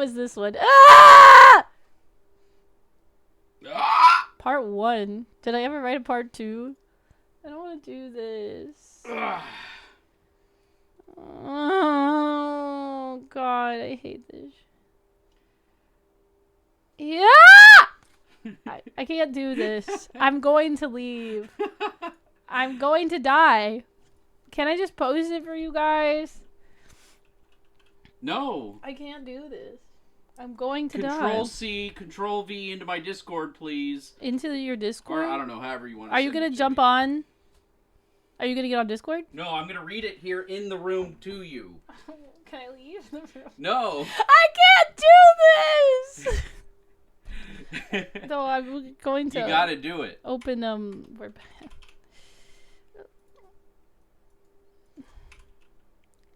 Was this one? Ah! Ah! Part 1. Did I ever write a part 2? I don't want to do this. Oh, God. I hate this. Yeah! I can't do this. I'm going to leave. I'm going to die. Can I just post it for you guys? No. I can't do this. I'm going to die. Control C, Control V into my Discord, please. Into your Discord? Or I don't know, however you want to. Are you going to jump on? Are you going to get on Discord? No, I'm going to read it here in the room to you. Can I leave the room? No. I can't do this! No, I'm going to. You gotta do it. Open we're back.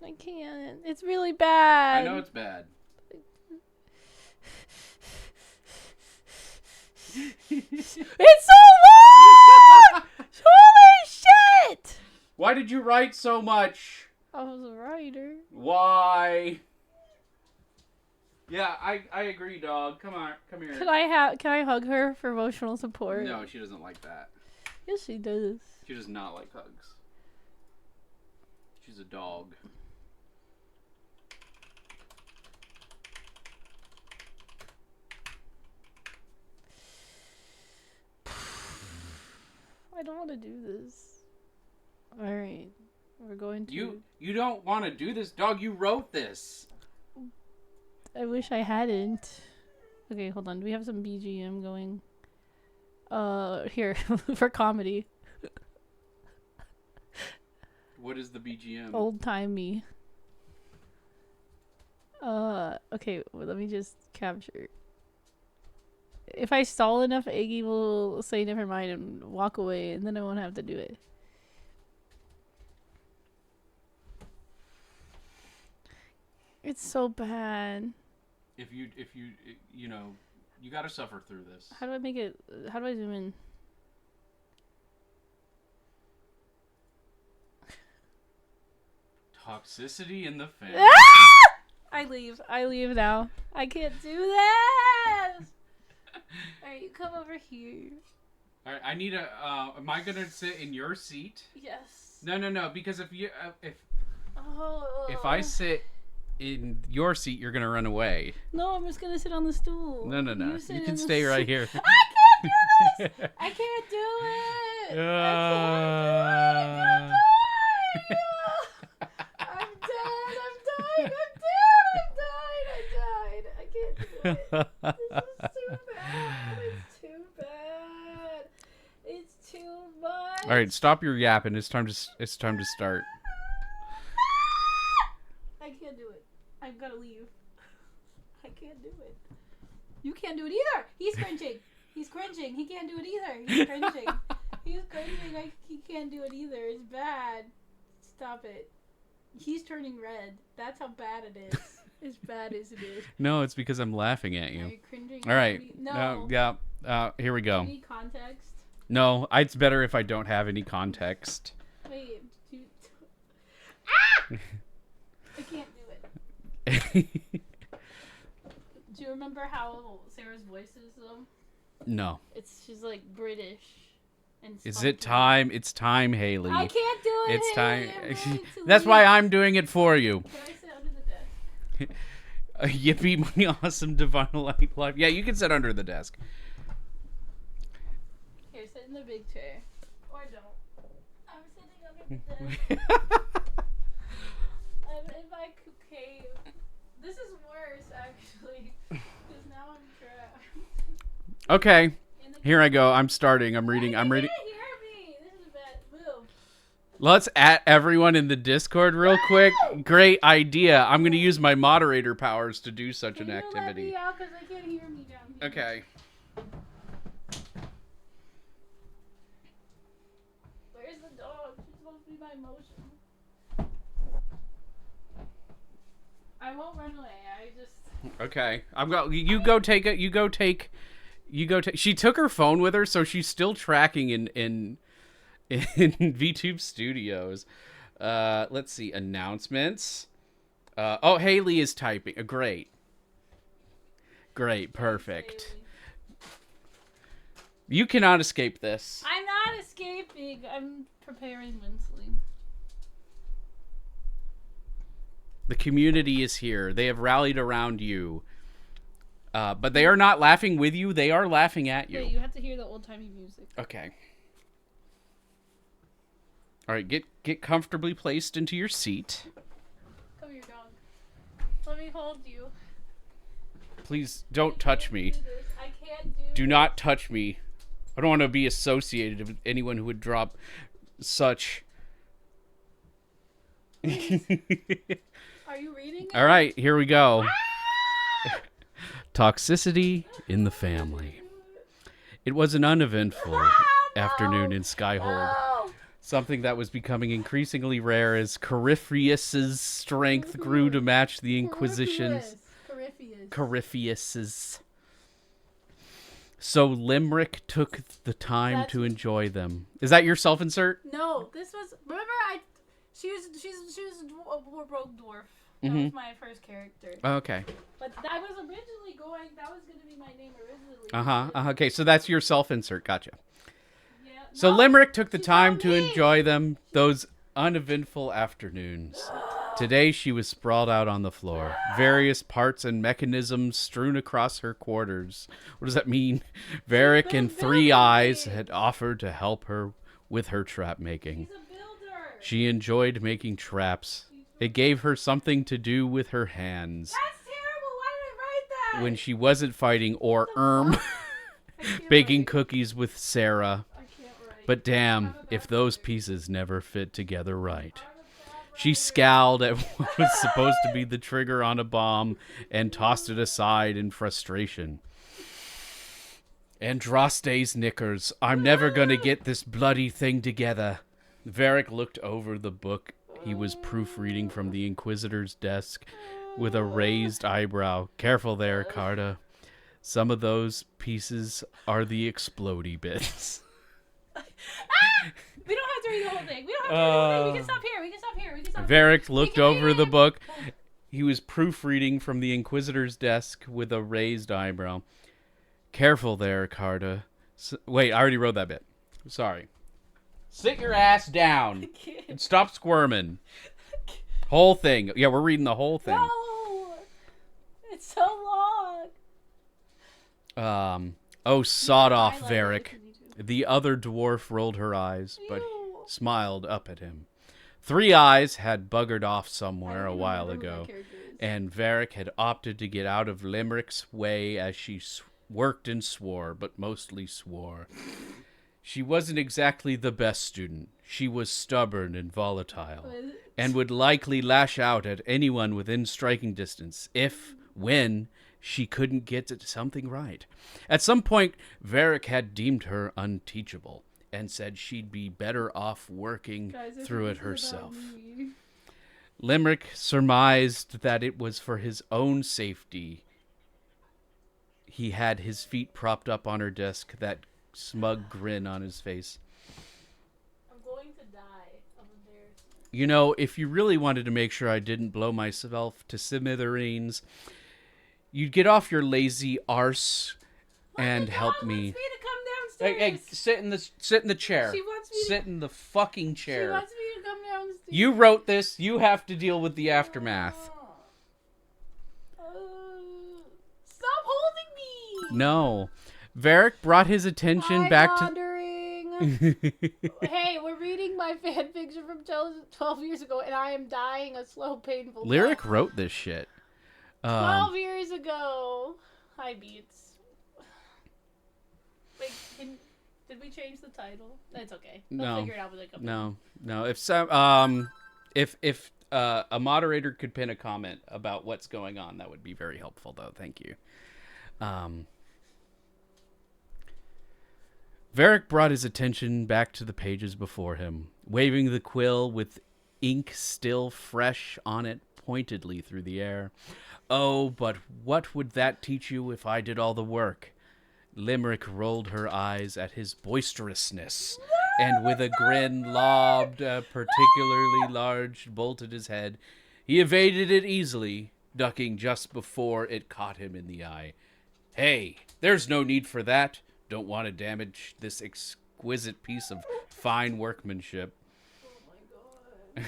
I can't. It's really bad. I know it's bad. It's so long! Holy shit! Why did you write so much? I was a writer. Why? Yeah, I agree, dog. Come on, come here. Can I hug her for emotional support? No, she doesn't like that. Yes, she does. She does not like hugs. She's a dog. I don't want to do this. Alright. We're going to... You don't want to do this, dog. You wrote this. I wish I hadn't. Okay, hold on. Do we have some BGM going? Here. For comedy. What is the BGM? Old-timey. Okay. Well, let me just capture. If I stall enough, Iggy will say never mind and walk away, and then I won't have to do it. It's so bad. If you know, you gotta suffer through this. How do I make it? How do I zoom in? Toxicity in the family. Ah! I leave. I leave now. I can't do this. Alright, you come over here. Alright, I need a. Am I gonna sit in your seat? Yes. No. Because if Oh. if I sit in your seat, you're gonna run away. No, I'm just gonna sit on the stool. No. You can stay right here. I can't do this. I can't do it. I'm dead. I'm died. I can't do it. This is too bad. It's too much. All right, stop your yapping. It's time to start. I can't do it. I've got to leave. I can't do it. You can't do it either. He's cringing. He's cringing. He can't do it either. He's cringing. He's cringing. He can't do it either. It's bad. Stop it. He's turning red. That's how bad it is. As bad as it is. No, it's because I'm laughing at you. Are you cringing? All right. No. Yeah. Here we go. Do you need context? No, it's better if I don't have any context. Wait. Ah! I can't do it. Do you remember how Sarah's voice is though? No. She's like British. And is it time? It's time, Haley. I can't do it. It's Haley. time. That's why I'm doing it for you. Can I sit under the desk? Yippee, my awesome divine life. Yeah, you can sit under the desk. Here, sit in the big chair. Or don't. I'm sitting under the desk. I'm in my cave. This is worse, actually. Because now I'm trapped. Okay. Here I go. I'm starting. I'm reading. You can't hear me. This is bad. Move. Let's at everyone in the Discord real quick. Great idea. I'm going to use my moderator powers to do such an activity. Let me out because I can't hear me down here. Okay. Where's the dog? She's supposed to be my emotion. I won't run away. I just. Okay. You go take it. You go take. She took her phone with her, so she's still tracking in VTube Studios. Let's see, announcements. Oh, Haley is typing. Great. Great. Perfect. You cannot escape this. I'm not escaping. I'm preparing mentally. The community is here. They have rallied around you. But they are not laughing with you. They are laughing at you. Wait, you have to hear the old-timey music. Okay. All right, get comfortably placed into your seat. Come here, dog. Let me hold you. Please don't touch me. I can't do Do not touch me. I don't want to be associated with anyone who would drop such. Are you reading it? All right, here we go. Toxicity in the family. It was an uneventful afternoon in Skyhold. No! Something that was becoming increasingly rare as Corypheus's strength grew to match the Inquisition's. Corypheus's. So Limerick took the time to enjoy them. Is that your self-insert? No, this was. Remember, she was a rogue dwarf. That was my first character. Okay. But I was originally going. That was going to be my name originally. Okay, so that's your self-insert. Gotcha. Yeah. So No, Limerick took the she's time not to me. enjoy them, those uneventful afternoons. Today she was sprawled out on the floor, various parts and mechanisms strewn across her quarters. What does that mean? Varric and Three Eyes had offered to help her with her trap making. He's a builder. She enjoyed making traps. It gave her something to do with her hands. That's terrible. Why did I write that? When she wasn't fighting or I can't baking write. cookies with Sarah. I can't write. But damn, if those pieces never fit together right. She scowled at what was supposed to be the trigger on a bomb and tossed it aside in frustration. Andraste's knickers. I'm never gonna get this bloody thing together. Varric looked over the book he was proofreading from the Inquisitor's desk with a raised eyebrow. Careful there, Carta. Some of those pieces are the explodey bits. We don't have to read the whole thing. We don't have to read the whole thing. We can stop here. We can stop here. We can stop Varric here. looked over the book. He was proofreading from the Inquisitor's desk with a raised eyebrow. Careful there, Carta. Wait, I already wrote that bit. Sorry. Sit your ass down and stop squirming. Whole thing. Yeah, we're reading the whole thing. No! It's so long. Oh, sod off, I Varric. like it. The other dwarf rolled her eyes, but Ew. smiled up at him. Three Eyes had buggered off I somewhere don't a even while remember who ago, that character is. and Varric had opted to get out of Limerick's way as she worked and swore, but mostly swore. She wasn't exactly the best student. She was stubborn and volatile, and would likely lash out at anyone within striking distance when she couldn't get something right. At some point, Varric had deemed her unteachable and said she'd be better off working Guys, I through think it this is about herself. me. Limerick surmised that it was for his own safety. He had his feet propped up on her desk, that smug grin on his face. I'm going to die of embarrassment. You know, if you really wanted to make sure I didn't blow myself to smithereens, you'd get off your lazy arse and help Mom me. wants me to come downstairs. Hey, sit in the chair. She wants me to- Sit in the fucking She chair. wants me to come downstairs. You wrote this. You have to deal with the aftermath. Stop holding me. No. Varric brought his attention I'm back wandering. Hey, we're reading my fan fiction from 12 years ago, and I am dying a slow, painful Lyric death. wrote this shit. 12 years ago. Hi, Beats. Wait, did we change the title? That's okay. They'll No. figure it out when they come. No. If a moderator could pin a comment about what's going on, that would be very helpful, though. Thank you. Varric brought his attention back to the pages before him, waving the quill with ink still fresh on it pointedly through the air. Oh, but what would that teach you if I did all the work? Limerick rolled her eyes at his boisterousness, and with a grin lobbed a particularly large bolt at his head. He evaded it easily, ducking just before it caught him in the eye. Hey, there's no need for that. Don't want to damage this exquisite piece of fine workmanship. Oh my god.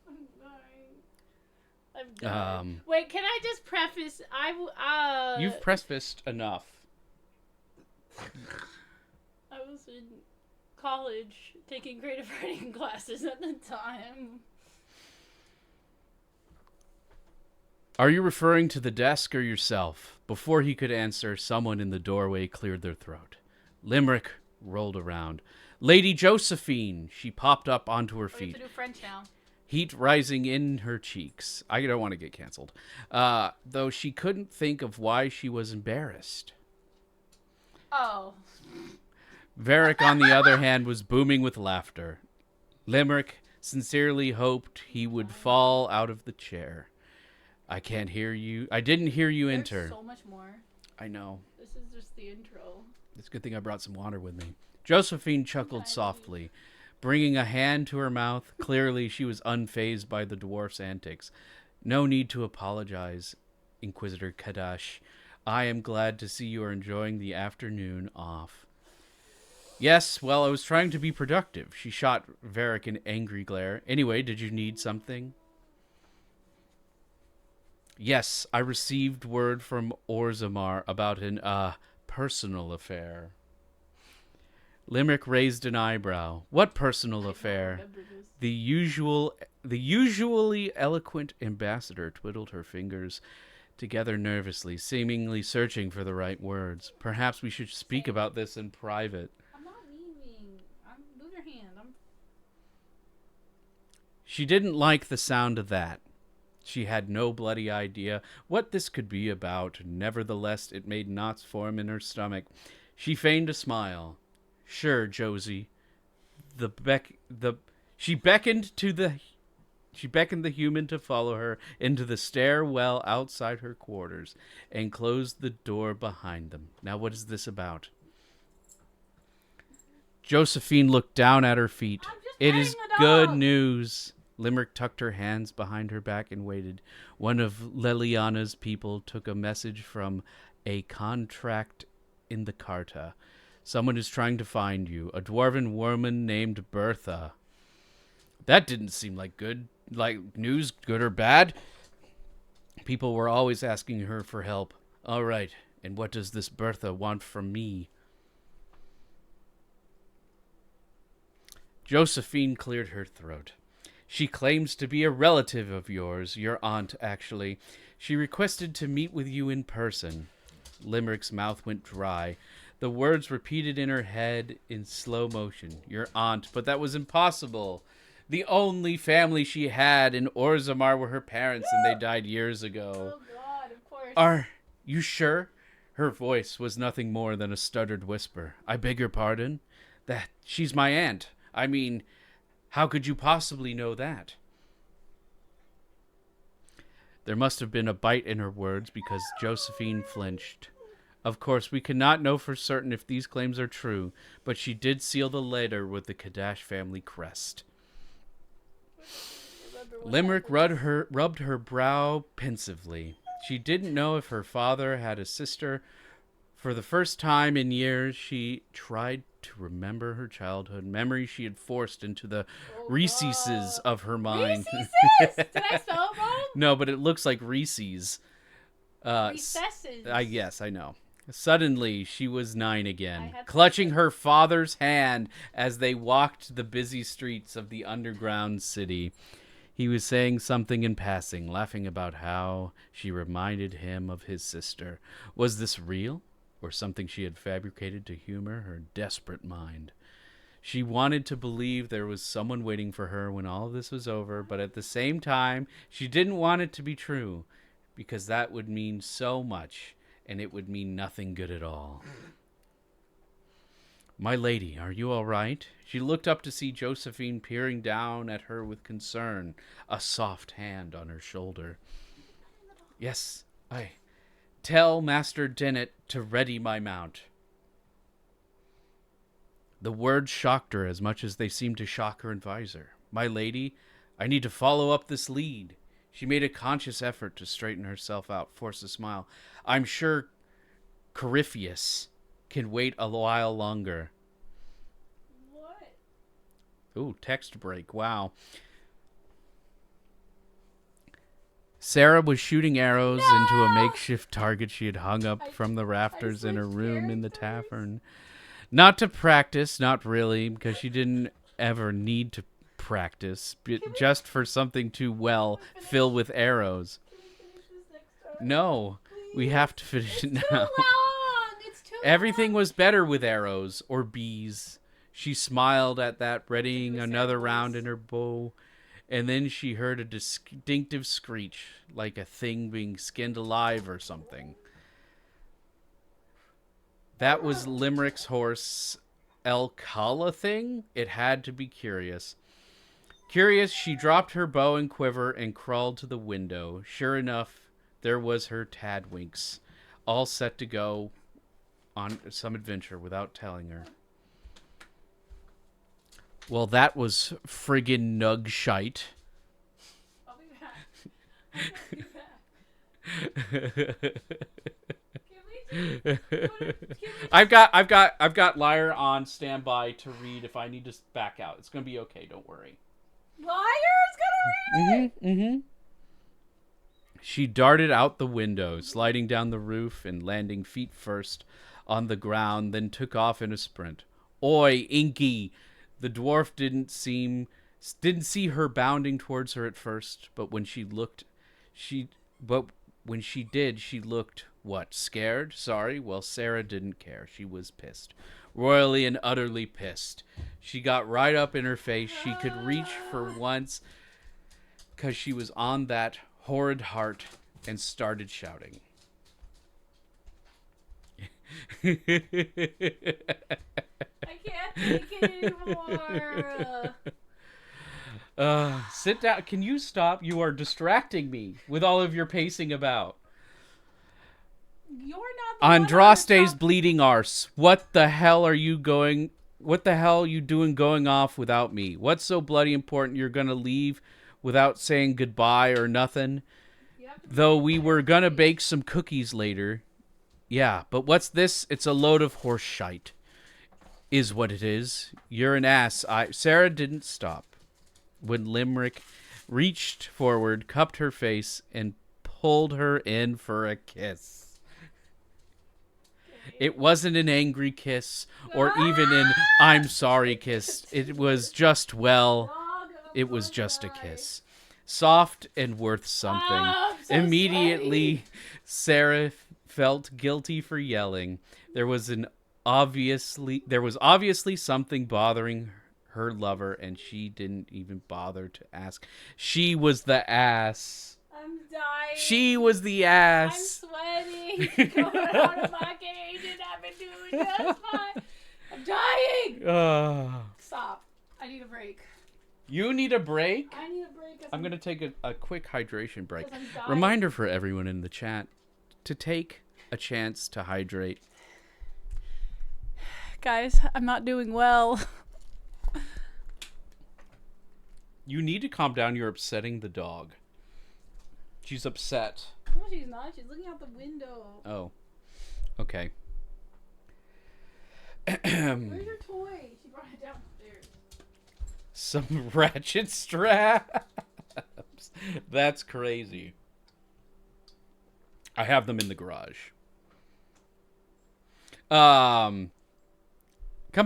I'm dying. I'm done. Wait, can I just preface? You've prefaced enough. I was in college taking creative writing classes at the time. Are you referring to the desk or yourself? Before he could answer, someone in the doorway cleared their throat. Limerick rolled around. Lady Josephine! She popped up onto her feet. We have to do French now. Heat rising in her cheeks. I don't want to get canceled. Though she couldn't think of why she was embarrassed. Oh. Varric, on the other hand, was booming with laughter. Limerick sincerely hoped he would fall out of the chair. I can't hear you. I didn't hear you enter. There's so much more. I know. This is just the intro. It's a good thing I brought some water with me. Josephine chuckled softly, bringing a hand to her mouth. Clearly, she was unfazed by the dwarf's antics. No need to apologize, Inquisitor Kadash. I am glad to see you are enjoying the afternoon off. Yes, well, I was trying to be productive. She shot Varric an angry glare. Anyway, did you need something? Yes, I received word from Orzammar about an, personal affair. Limerick raised an eyebrow. What personal affair? The usually eloquent ambassador twiddled her fingers together nervously, seemingly searching for the right words. Perhaps we should speak about this in private. I'm not leaving. Move your hand. She didn't like the sound of that. She had no bloody idea what this could be about. Nevertheless, it made knots form in her stomach. She feigned a smile. Sure, Josie. She beckoned the human to follow her into the stairwell outside her quarters and closed the door behind them. Now, what is this about? Josephine looked down at her feet. It is good news. Limerick tucked her hands behind her back and waited. One of Leliana's people took a message from a contract in the Carta. Someone is trying to find you. A dwarven woman named Bertha. That didn't seem like news, good or bad. People were always asking her for help. All right, and what does this Bertha want from me? Josephine cleared her throat. She claims to be a relative of yours, your aunt, actually. She requested to meet with you in person. Limerick's mouth went dry. The words repeated in her head in slow motion. Your aunt, but that was impossible. The only family she had in Orzammar were her parents, and they died years ago. Oh, God, of course. Are you sure? Her voice was nothing more than a stuttered whisper. I beg your pardon? That she's my aunt. I mean, how could you possibly know that? There must have been a bite in her words because Josephine flinched. Of course, we cannot know for certain if these claims are true, but she did seal the letter with the Kadash family crest. Limerick rubbed her brow pensively. She didn't know if her father had a sister. For the first time in years, she tried to remember her childhood, memories she had forced into the recesses of her mind. Recesses? Did I spell it wrong? No, but it looks like Reese's. Recesses. Yes, I know. Suddenly, she was 9 again, clutching her father's hand as they walked the busy streets of the underground city. He was saying something in passing, laughing about how she reminded him of his sister. Was this real, or something she had fabricated to humor her desperate mind? She wanted to believe there was someone waiting for her when all of this was over, but at the same time, she didn't want it to be true, because that would mean so much, and it would mean nothing good at all. My lady, are you all right? She looked up to see Josephine peering down at her with concern, a soft hand on her shoulder. Yes, tell Master Dennett to ready my mount. The words shocked her as much as they seemed to shock her advisor. My lady, I need to follow up this lead. She made a conscious effort to straighten herself out, force a smile. I'm sure Corypheus can wait a while longer. What? Ooh, text break. Wow. Sarah was shooting arrows into a makeshift target she had hung up from the rafters in her room in the tavern. Not to practice, not really, because she didn't ever need to practice, just for something to, fill with arrows. Can we finish this next time? No, Please? we have to finish it now. Too long! It's too Everything long. was better with arrows or bees. She smiled at that, readying another round in her bow, and then she heard a distinctive screech, like a thing being skinned alive or something. That was Limerick's horse, Elcala thing? It had to be Curious. Curious, she dropped her bow and quiver and crawled to the window. Sure enough, there was her Tadwinks, all set to go on some adventure without telling her. Well, that was friggin' nug shite. I'll be back. I'll be back. I've got Liar on standby to read if I need to back out. It's gonna be okay. Don't worry. Liar's gonna read it. Mm-hmm. She darted out the window, sliding down the roof and landing feet first on the ground, then took off in a sprint. Oi, Inky! The dwarf didn't see her bounding towards her at first, but when she did, she looked, what, scared? Sorry? Well, Sarah didn't care. She was pissed. Royally and utterly pissed. She got right up in her face. She could reach for once because she was on that horrid heart and started shouting. I can't take it anymore. Sit down. Can you stop? You are distracting me with all of your pacing about. You're not the one on the Andraste's top. bleeding arse. What the hell are you doing going off without me? What's so bloody important you're gonna leave without saying goodbye or nothing? Though we were gonna bake some cookies later. Yeah, but what's this? It's a load of horse shite. Is what it is. You're an ass. Sarah didn't stop. When Limerick reached forward, cupped her face, and pulled her in for a kiss. It wasn't an angry kiss or even an I'm sorry kiss. It was just, it was just a kiss. Soft and worth something. I'm so Immediately, Sarah felt guilty for yelling. There was obviously something bothering her lover, and she didn't even bother to ask. She was the ass. I'm dying. She was the I'm ass. sweating. Going out of my cage and I've been doing just fine. I'm dying. Stop. I need a break. You need a break? I need a break. I'm going to take a quick hydration break. 'Cause I'm dying. Reminder for everyone in the chat to take a chance to hydrate. Guys, I'm not doing well. You need to calm down. You're upsetting the dog. She's upset. No, she's not. She's looking out the window. Oh. Okay. Where's your toy? She brought it downstairs. Some ratchet straps. That's crazy. I have them in the garage. Come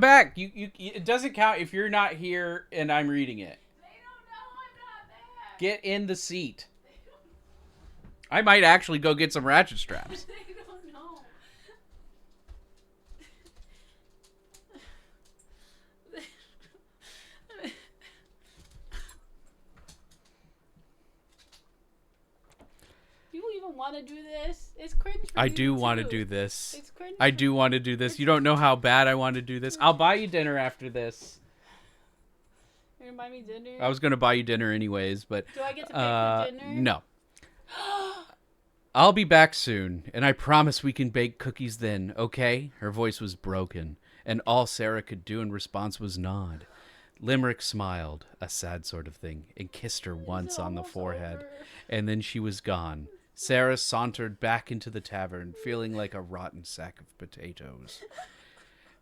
back. You it doesn't count if you're not here and I'm reading it. They don't know I'm not there. Get in the seat. I might actually go get some ratchet straps. They don't know. Do you even want to do this? It's cringe for I you do want to too. do this. It's cringe. I do want to do this. You don't know how bad I want to do this. I'll buy you dinner after this. You're gonna buy me dinner? I was going to buy you dinner anyways, but Do I get to pay for dinner? no. I'll be back soon, and I promise we can bake cookies then, okay? Her voice was broken, and all Sarah could do in response was nod. Limerick smiled, a sad sort of thing, and kissed her once on the forehead, and then she was gone. Sarah sauntered back into the tavern, feeling like a rotten sack of potatoes.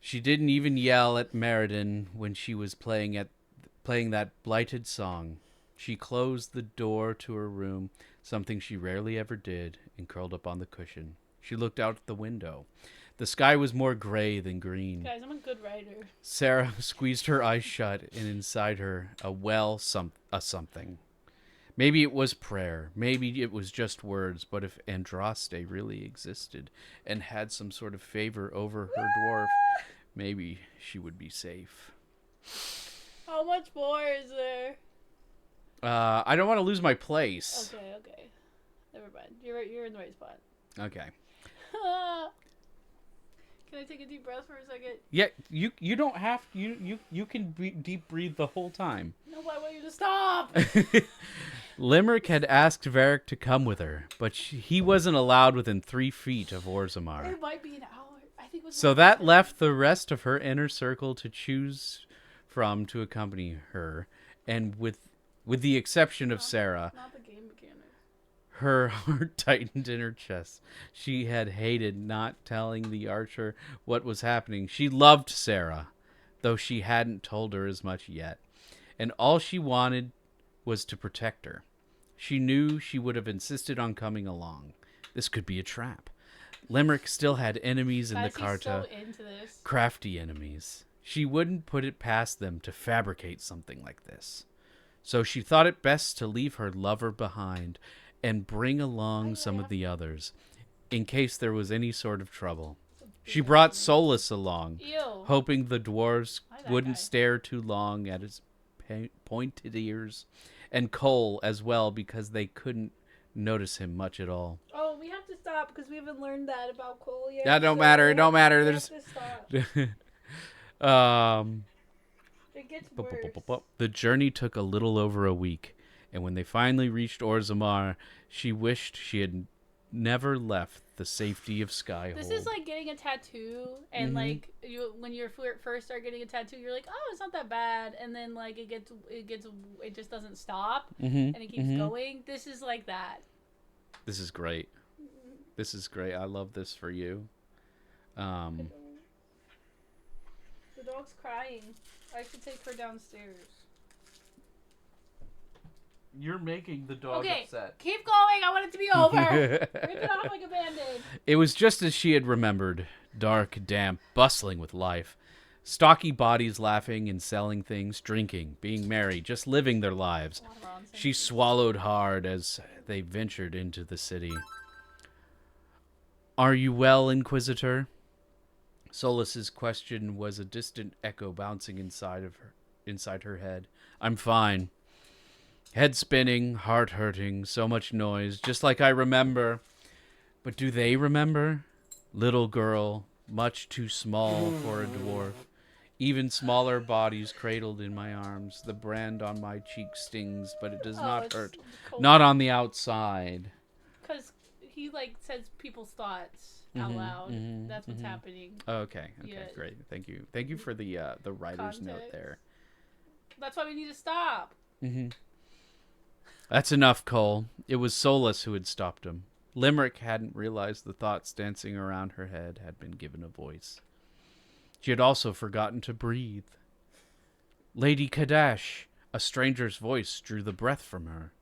She didn't even yell at Meriden when she was playing that blighted song. She closed the door to her room, something she rarely ever did, and curled up on the cushion. She looked out the window. The sky was more gray than green. Guys, I'm a good writer. Sarah squeezed her eyes shut, and inside her a something. Maybe it was prayer. Maybe it was just words. But if Andraste really existed and had some sort of favor over her dwarf, maybe she would be safe. How much more is there? I don't want to lose my place. Okay. Never mind. You're in the right spot. Okay. Can I take a deep breath for a second? Yeah, you don't have you can deep breathe the whole time. No, I want you to stop. Limerick had asked Varric to come with her, but he wasn't allowed within 3 feet of Orzammar. It might be an hour. I think it was. So that left the rest of her inner circle to choose from to accompany her, and with the exception of Sarah, Not the game mechanic. her heart tightened in her chest. She had hated not telling the archer what was happening. She loved Sarah, though she hadn't told her as much yet, and all she wanted was to protect her. She knew she would have insisted on coming along. This could be a trap. Limerick still had enemies in the Carta, so into this. crafty enemies. She wouldn't put it past them to fabricate something like this. So she thought it best to leave her lover behind and bring along some of the others, in case there was any sort of trouble. She brought Solus along, hoping the dwarves wouldn't stare too long at his pointed ears, and Cole as well, because they couldn't notice him much at all. Oh, we have to stop because we haven't learned that about Cole yet. That don't matter. It don't matter. There's It gets worse. The journey took a little over a week, and when they finally reached Orzammar, she wished she had never left the safety of Skyhold. This is like getting a tattoo, and like when you first start getting a tattoo, you're like, oh, it's not that bad, and then like it just doesn't stop, and it keeps going. This is like that. This is great. This is great. I love this for you. The dog's crying. I should take her downstairs. You're making the dog upset. Keep going. I want it to be over. Rip it off like a Band-Aid. It was just as she had remembered. Dark, damp, bustling with life. Stocky bodies laughing and selling things, drinking, being merry, just living their lives. She swallowed hard as they ventured into the city. Are you well, Inquisitor? Solus's question was a distant echo bouncing inside her head. I'm fine. Head spinning, heart hurting, so much noise, just like I remember. But do they remember? Little girl, much too small for a dwarf. Even smaller bodies cradled in my arms. The brand on my cheek stings, but it does not hurt. Cold. Not on the outside. Because he like says people's thoughts out loud. That's what's happening. Okay, great. Thank you for the writer's note there. That's why we need to stop. That's enough, Cole. It was Solus who had stopped him. Limerick hadn't realized the thoughts dancing around her head had been given a voice. She had also forgotten to breathe. Lady Kadash, a stranger's voice drew the breath from her.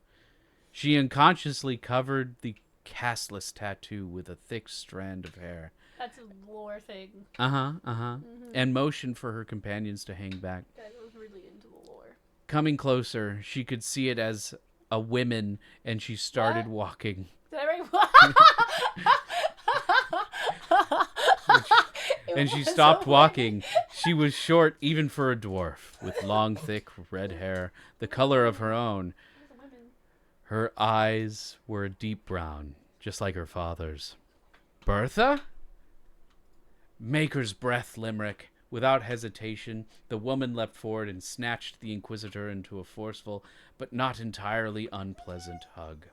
She unconsciously covered the castless tattoo with a thick strand of hair. That's a lore thing. And motioned for her companions to hang back. I was really into the lore. Coming closer, she could see it as a woman, and she started walking. Did I And she stopped walking. She was short even for a dwarf, with long, thick red hair, the color of her own. Her eyes were a deep brown, just like her father's. Bertha? Maker's breath, Limerick. Without hesitation, the woman leapt forward and snatched the Inquisitor into a forceful, but not entirely unpleasant hug.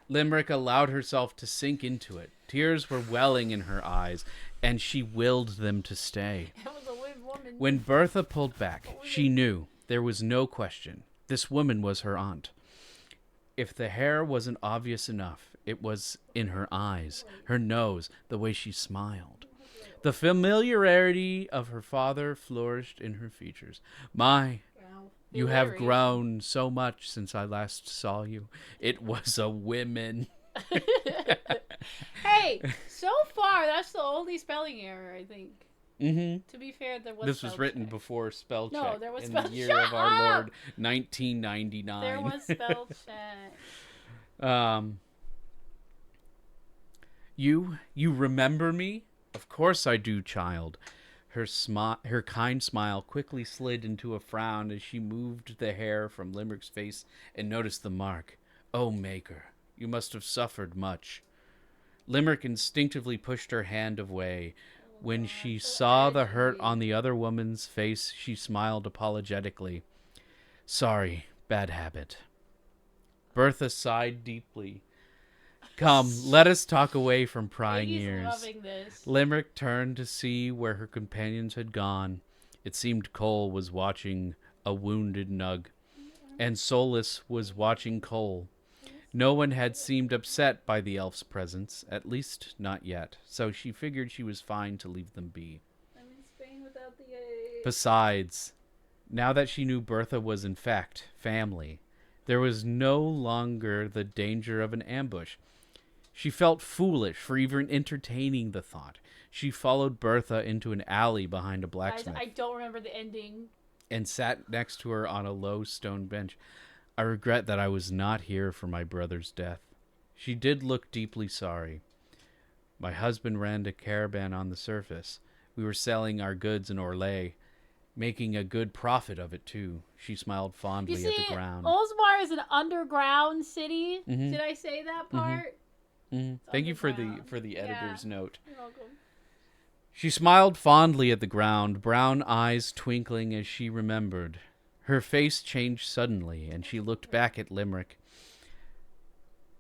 Limerick allowed herself to sink into it. Tears were welling in her eyes, and she willed them to stay. That was a weird woman. When Bertha pulled back, she knew there was no question. This woman was her aunt. If the hair wasn't obvious enough, it was in her eyes, her nose, the way she smiled. The familiarity of her father flourished in her features. My, you have grown so much since I last saw you. It was a woman. Hey, so far, that's the only spelling error, I think. Mm-hmm. To be fair, there was This was written before spell check. No, there was in spell the year Shut of our up! Lord, 1999. There was spell check. You remember me? Of course I do, child. Her kind smile quickly slid into a frown as she moved the hair from Limerick's face and noticed the mark. Oh, Maker, you must have suffered much. Limerick instinctively pushed her hand away. When she saw the hurt on the other woman's face, she smiled apologetically. Sorry, bad habit. Bertha sighed deeply. Come, let us talk away from prying ears. Loving this. Limerick turned to see where her companions had gone. It seemed Cole was watching a wounded Nug, and Solus was watching Cole. No one had seemed upset by the elf's presence, at least not yet, so she figured she was fine to leave them be. I'm in Spain without the A. Besides, now that she knew Bertha was in fact family, there was no longer the danger of an ambush. She felt foolish for even entertaining the thought. She followed Bertha into an alley behind a blacksmith. Guys, I don't remember the ending. And sat next to her on a low stone bench. I regret that I was not here for my brother's death. She did look deeply sorry. My husband ran a caravan on the surface. We were selling our goods in Orlais, making a good profit of it, too. She smiled fondly at the ground. Oldsmar is an underground city. Mm-hmm. Did I say that part? Mm-hmm. Thank you for the editor's note. You're welcome. She smiled fondly at the ground, brown eyes twinkling as she remembered. Her face changed suddenly, and she looked back at Limerick.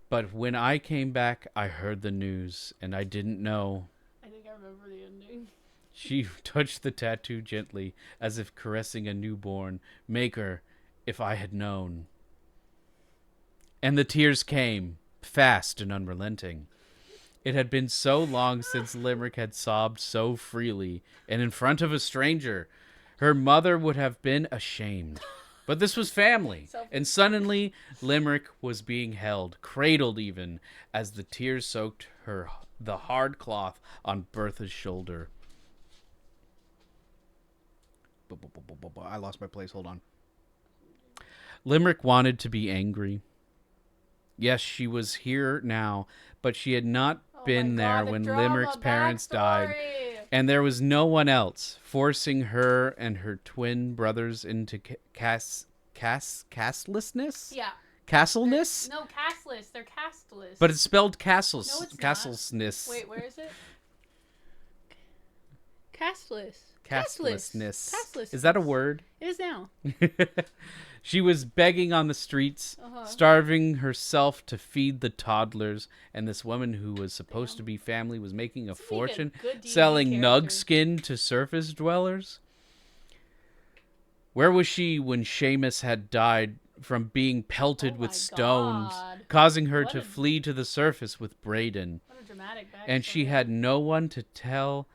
But when I came back, I heard the news, and I didn't know. I think I remember the ending. She touched the tattoo gently, as if caressing a newborn. Maker, if I had known. And the tears came, fast and unrelenting. It had been so long since Limerick had sobbed so freely, and in front of a stranger. Her mother would have been ashamed. But this was family, and suddenly Limerick was being held, cradled even, as the tears soaked the hard cloth on Bertha's shoulder. I lost my place, hold on. Limerick wanted to be angry. Yes, she was here now, but she had not been there when Limerick's parents died. And there was no one else, forcing her and her twin brothers into castlessness? Yeah. Castleness? No, castless. They're castless. But it's spelled castles. No, it's castlessness. Wait, where is it? Castless. Castlessness. Castless. Is that a word? It is now. She was begging on the streets, starving herself to feed the toddlers, and this woman who was supposed to be family was making a fortune selling nug skin to surface dwellers. Where was she when Seamus had died from being pelted with stones, causing her to flee to the surface with Braden? What a dramatic backstory. And she had no one to tell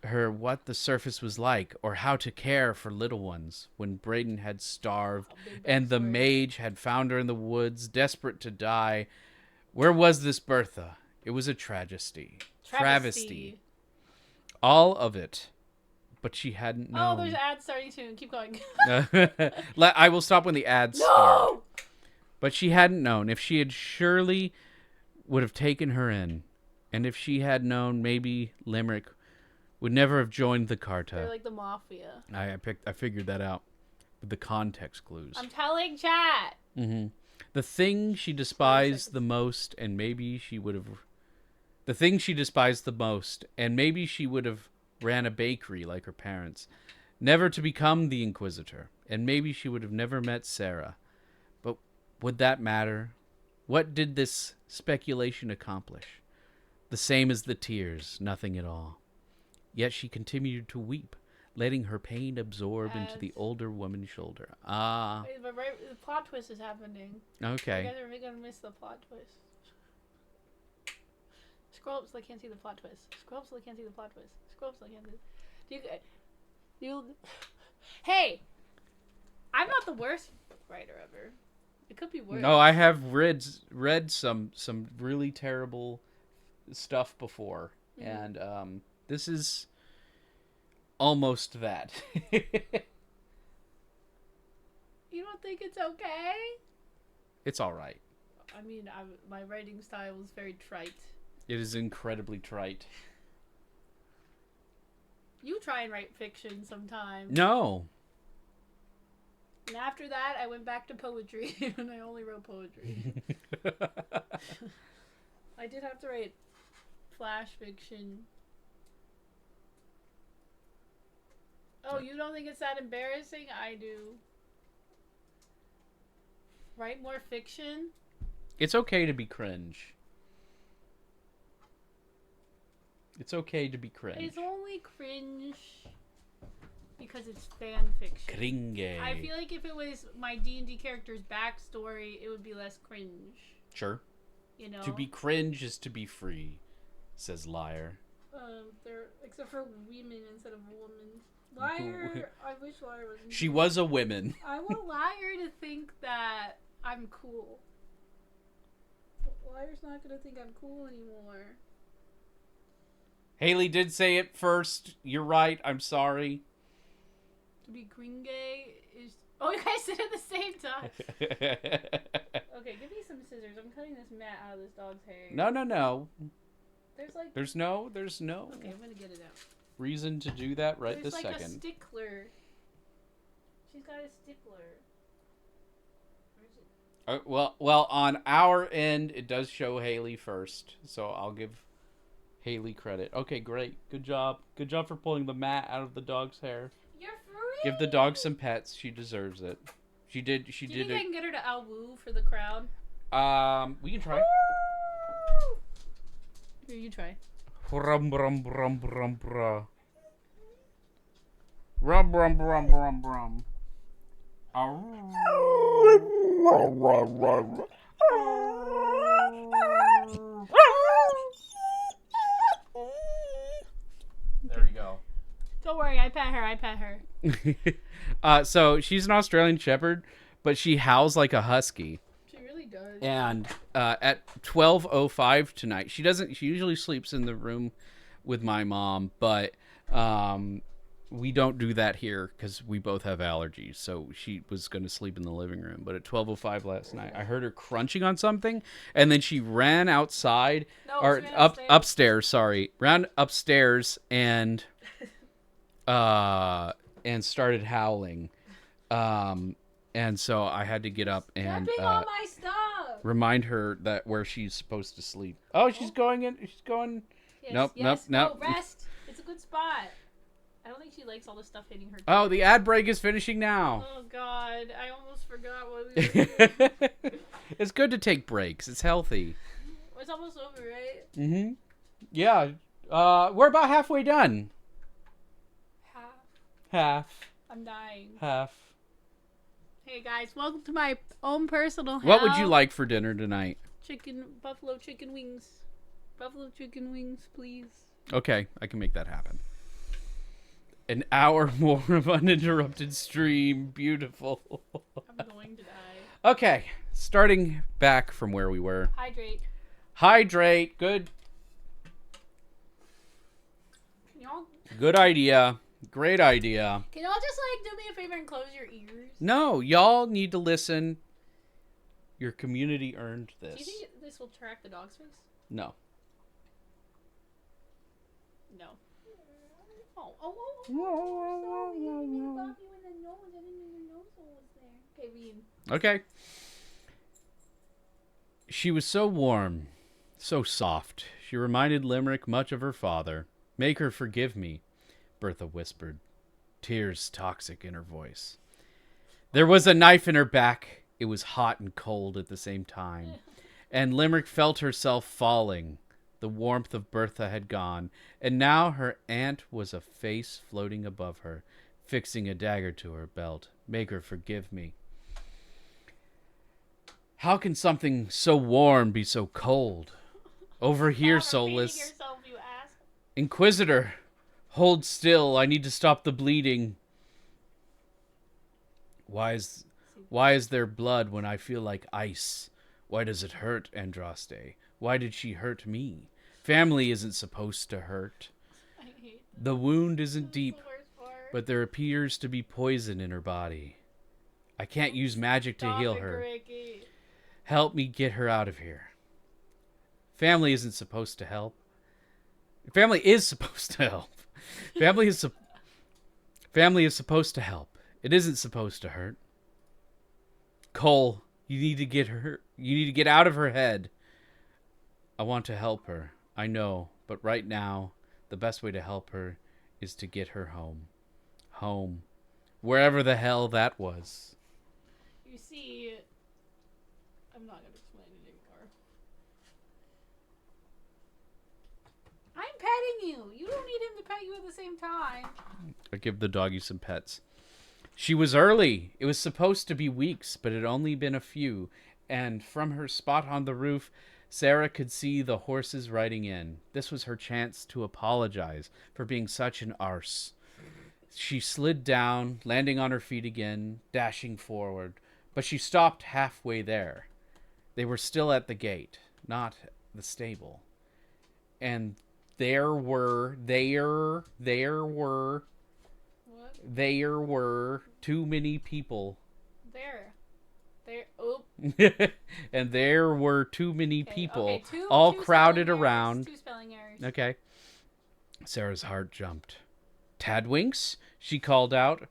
her what the surface was like or how to care for little ones when Braden had starved and the mage had found her in the woods, desperate to die. Where was this Bertha? It was a travesty. All of it. But she hadn't known. Oh, there's ads starting soon. Keep going. I will stop when the ads start. But she hadn't known. If she had, surely would have taken her in. And if she had known, maybe Limerick would never have joined the Carta. They're like the mafia. I figured that out with the context clues. I'm telling chat. Mm-hmm. The thing she despised the most, and maybe she would have. The thing she despised the most, and maybe she would have ran a bakery like her parents, never to become the Inquisitor, and maybe she would have never met Sarah. But would that matter? What did this speculation accomplish? The same as the tears, nothing at all. Yet she continued to weep, letting her pain absorb into the older woman's shoulder. Ah. But the plot twist is happening. Okay. You guys are really gonna miss the plot twist. Scroll up so they can't see the plot twist. Scroll up so they can't see the plot twist. Scroll up so they can't see. You. Hey, I'm not the worst writer ever. It could be worse. No, I have read some really terrible stuff before, and this is almost that. You don't think it's okay? It's all right. I mean, my writing style is very trite. It is incredibly trite. You try and write fiction sometime. No. And after that, I went back to poetry, and I only wrote poetry. I did have to write flash fiction. Oh, you don't think it's that embarrassing? I do. Write more fiction? It's okay to be cringe. It's okay to be cringe. It's only cringe because it's fan fiction. Cringe. I feel like if it was my D&D character's backstory, it would be less cringe. Sure. You know? To be cringe is to be free, says Liar. They're except for women instead of women. Liar. I wish Liar was. She was a woman. I want Liar to think that I'm cool. But Liar's not gonna think I'm cool anymore. Haley did say it first. You're right. I'm sorry. To be gringe is. Oh, you guys said it at the same time. Okay, give me some scissors. I'm cutting this mat out of this dog's hair. No. There's no. Okay, I'm gonna get it out. Reason to do that right There's this like second. a stickler. She's got a stickler. Where is it? Well, on our end, it does show Haley first, so I'll give Haley credit. Okay, great. Good job. Good job for pulling the mat out of the dog's hair. You're free. Give the dog some pets. She deserves it. She did. Do you think I can get her to ow woo for the crowd? We can try. Here, you try. Rum rum rum rum rum. Rum rum rum rum rum. There you go. Don't worry, I pet her. So she's an Australian Shepherd, but she howls like a husky. She really does. And at 12:05 tonight, she usually sleeps in the room with my mom, but we don't do that here because we both have allergies. So she was going to sleep in the living room. But at 12:05 last night, I heard her crunching on something, and then she ran outside or upstairs. Sorry, ran upstairs and started howling. And so I had to get up and all my stuff. remind her that where she's supposed to sleep. Oh, she's going in. She's going. Yes, Nope. Oh, rest. It's a good spot. I don't think she likes all the stuff hitting her. Oh, the ad break is finishing now. Oh God, I almost forgot what we were doing. It's good to take breaks. It's healthy. It's almost over, right? Mm-hmm. Yeah. We're about halfway done. Half. I'm dying. Half. Hey guys, welcome to my own personal house. What would you like for dinner tonight? Buffalo chicken wings. Buffalo chicken wings, please. Okay, I can make that happen. An hour more of uninterrupted stream. Beautiful. I'm going to die. Okay, starting back from where we were. Hydrate. Good. Can y'all? Good idea. Great idea. Can y'all just do me a favor and close your ears? No, y'all need to listen. Your community earned this. Do you think this will track the dog's face? No. No. Oh. Sorry. I didn't bump you in the nose. I didn't even know someone was there. Okay, Bean. Okay. She was so warm, so soft. She reminded Limerick much of her father. Make her forgive me, Bertha whispered, tears toxic in her voice. There was a knife in her back. It was hot and cold at the same time. And Limerick felt herself falling, The warmth of Bertha had gone, and now her aunt was a face floating above her, fixing a dagger to her belt. Make her forgive me. How can something so warm be so cold? Over here, Soulless. Yourself, you ass. Inquisitor, hold still. I need to stop the bleeding. Why is there blood when I feel like ice? Why does it hurt, Andraste? Why did she hurt me? Family isn't supposed to hurt. I hate The wound isn't deep, the worst part. but there appears to be poison in her body. I can't use magic to heal her. Ricky. Help me get her out of here. Family isn't supposed to help. Family is supposed to help. Family is supposed to help. It isn't supposed to hurt. Cole, you need to get her. You need to get out of her head. I want to help her. I know, but right now, the best way to help her is to get her home. Home. Wherever the hell that was. You see, I'm not going to explain it anymore. I'm petting you. You don't need him to pet you at the same time. I give the doggy some pets. She was early. It was supposed to be weeks, but it had only been a few. And from her spot on the roof, Sarah could see the horses riding in. This was her chance to apologize for being such an arse. She slid down, landing on her feet again, dashing forward. But she stopped halfway there. They were still at the gate, not the stable. And there were too many people. And there were too many people, all crowded around. 2 spelling errors. Okay. Sarah's heart jumped. Tadwinks? She called out.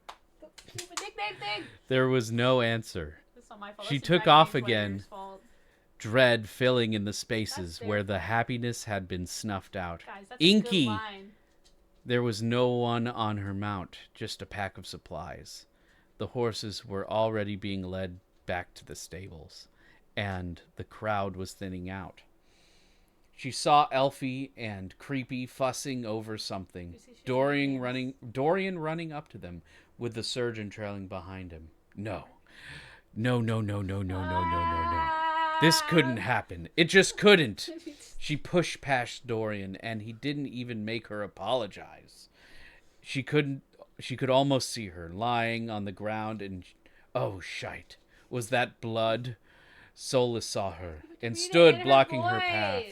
Nickname thing. There was no answer. That's not my fault. She That's took the off Dragon again. Slayer's fault. Dread filling in the spaces That's where their the happiness had been snuffed out. Guys, that's Inky. a good line. There was no one on her mount, just a pack of supplies. The horses were already being led back to the stables, and the crowd was thinning out. She saw Elfie and Creepy fussing over something. Dorian running up to them, with the surgeon trailing behind him. No. This couldn't happen. It just couldn't. She pushed past Dorian, and he didn't even make her apologize. She could almost see her lying on the ground, and oh shite, was that blood? Soulless saw her and stood blocking her path.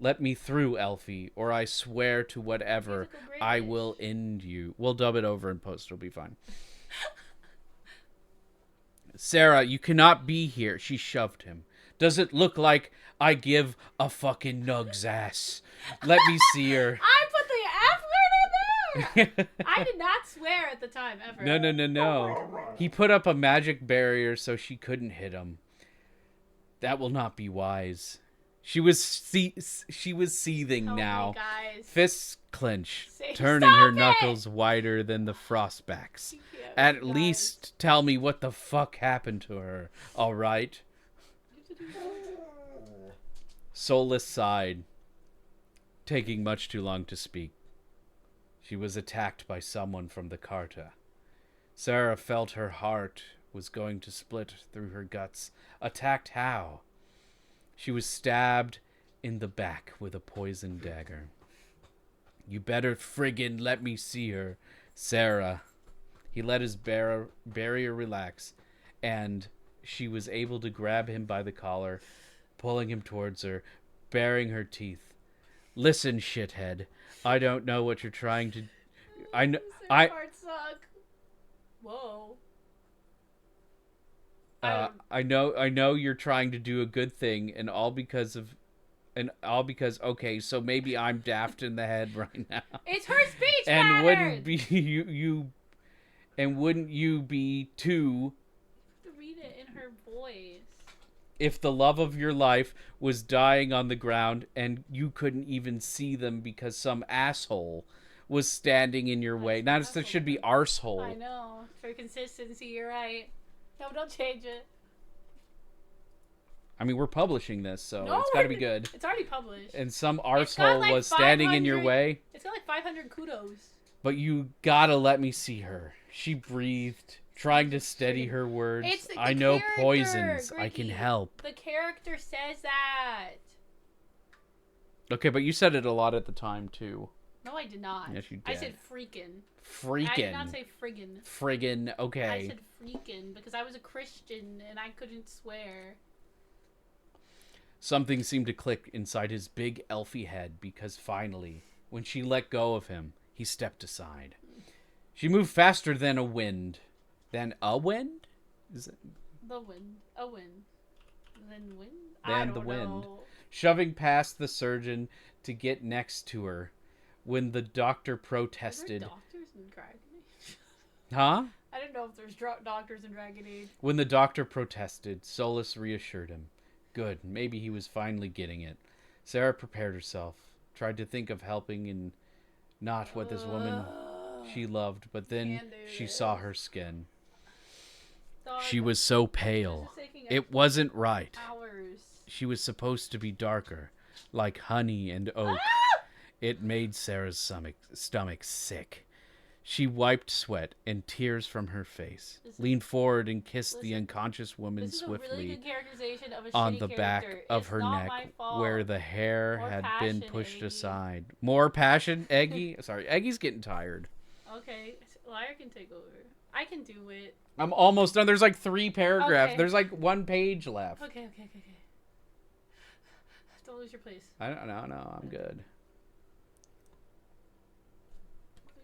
Let me through, Elfie, or I swear to whatever, I will end you. We'll dub it over in post. It'll be fine. Sarah, you cannot be here. She shoved him. Does it look like I give a fucking nug's ass? Let me see her. I put the F word in there. I did not swear at the time, ever. No. He put up a magic barrier so she couldn't hit him. That will not be wise. She was seething now. Guys. Fists clench, turning her knuckles wider than the frostbacks. At least tell me what the fuck happened to her, all right? Soulless sighed, taking much too long to speak. She was attacked by someone from the Carta. Sarah felt her heart was going to split through her guts. Attacked how? She was stabbed in the back with a poisoned dagger. You better friggin' let me see her, Sarah. He let his barrier relax, and she was able to grab him by the collar, pulling him towards her, baring her teeth. Listen, shithead. I don't know what you're trying to... Parts suck. Whoa. I know you're trying to do a good thing, and all because okay, so maybe I'm daft in the head right now. It's her speech and pattern. Wouldn't you be too? To read it in her voice. If the love of your life was dying on the ground and you couldn't even see them because some asshole was standing in your way. Not that it should be arsehole. I know. For consistency, you're right. No, don't change it. I mean, we're publishing this, so No, it's got to be good. It's already published. And some It's got, arsehole like, was standing in your 500 way. It's got like 500 kudos. But you gotta let me see her. She breathed, trying to steady her words. It's the I know character, poisons. I can Greggy. help. The character says that. Okay, but you said it a lot at the time, too. No, I did not. Yes, you did. I said freaking. Freaking. I did not say friggin. Friggin, okay. I said freaking because I was a Christian and I couldn't swear. Something seemed to click inside his big elfy head because finally, when she let go of him, he stepped aside. She moved faster than a wind. Than a wind? Is it? The wind. A wind. Then wind? Than I don't the wind. know. Shoving past the surgeon to get next to her when the doctor Are there protested. doctors in Dragon Age? Huh? I didn't know if there's doctors in Dragon Age. When the doctor protested, Solus reassured him. Good, maybe he was finally getting it. Sarah prepared herself, tried to think of helping and not what this woman she loved, but then she saw her skin. Dog, She was so pale. this is taking It wasn't right. hours. She was supposed to be darker, like honey and oak. It made Sarah's stomach sick. She wiped sweat and tears from her face, leaned forward and kissed the unconscious woman This is a really swiftly good characterization of a on shitty the back character. of It's her not neck my fault. where the hair More had passion, been pushed Eggy. aside. More passion? Eggy? Sorry, Eggy's getting tired. Okay, Liar can take over. I can do it. I'm almost done. There's like 3 paragraphs. Okay. There's like 1 page left. Okay. Don't lose your place. I don't know. No, I'm good.